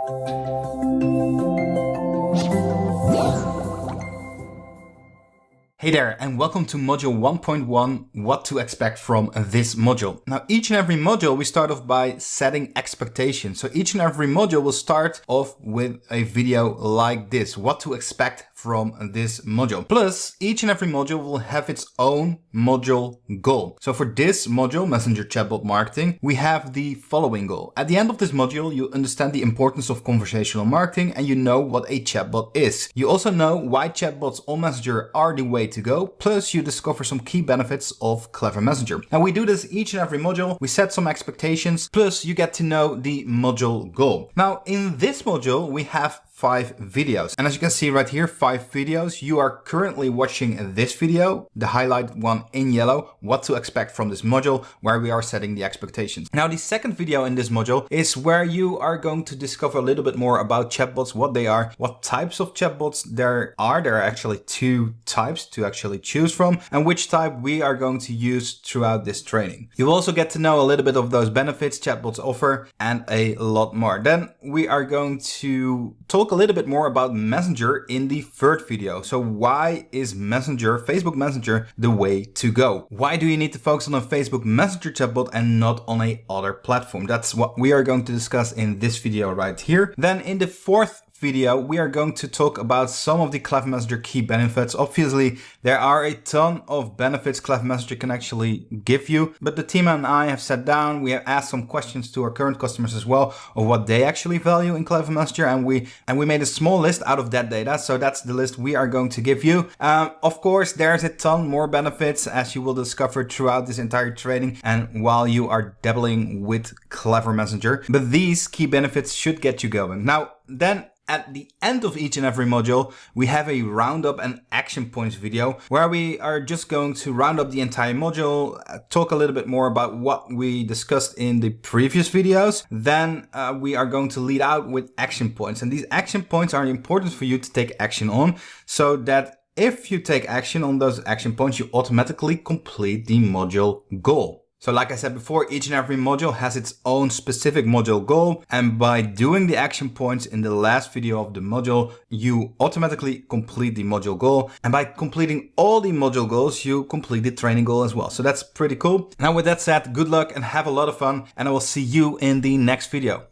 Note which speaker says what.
Speaker 1: Hey there, and welcome to module 1.1, what to expect from this module. Now, each and every module, we start off by setting expectations. So each and every module will start off with a video like this, what to expect from this module. Plus, each and every module will have its own module goal. So for this module, Messenger Chatbot Marketing, we have the following goal. At the end of this module, you understand the importance of conversational marketing and you know what a chatbot is. You also know why chatbots on Messenger are the way to go. Plus, you discover some key benefits of Clever Messenger. Now, we do this each and every module. We set some expectations. Plus, you get to know the module goal. Now, in this module, we have 5 videos. And as you can see right here, 5 videos. You are currently watching this video, the highlighted one in yellow, what to expect from this module, where we are setting the expectations. Now, the second video in this module is where you are going to discover a little bit more about chatbots, what they are, what types of chatbots there are. There are actually 2 types to actually choose from, and which type we are going to use throughout this training. You'll also get to know a little bit of those benefits chatbots offer and a lot more. Then we are going to talk a little bit more about Messenger in the third video. So why is Messenger, Facebook Messenger, the way to go? Why do you need to focus on a Facebook Messenger chatbot and not on a other platform? That's what we are going to discuss in this video right here. Then in the fourth video, we are going to talk about some of the Clever Messenger key benefits. Obviously, there are a ton of benefits Clever Messenger can actually give you, but the team and I have sat down, we have asked some questions to our current customers as well of what they actually value in Clever Messenger, and we made a small list out of that data. So that's the list we are going to give you. Of course, there's a ton more benefits as you will discover throughout this entire training and while you are dabbling with Clever Messenger, but these key benefits should get you going. Now, then at the end of each and every module, we have a roundup and action points video where we are just going to round up the entire module, talk a little bit more about what we discussed in the previous videos. Then we are going to lead out with action points. And these action points are important for you to take action on so that if you take action on those action points, you automatically complete the module goal. So like I said before, each and every module has its own specific module goal. And by doing the action points in the last video of the module, you automatically complete the module goal. And by completing all the module goals, you complete the training goal as well. So that's pretty cool. Now with that said, good luck and have a lot of fun. And I will see you in the next video.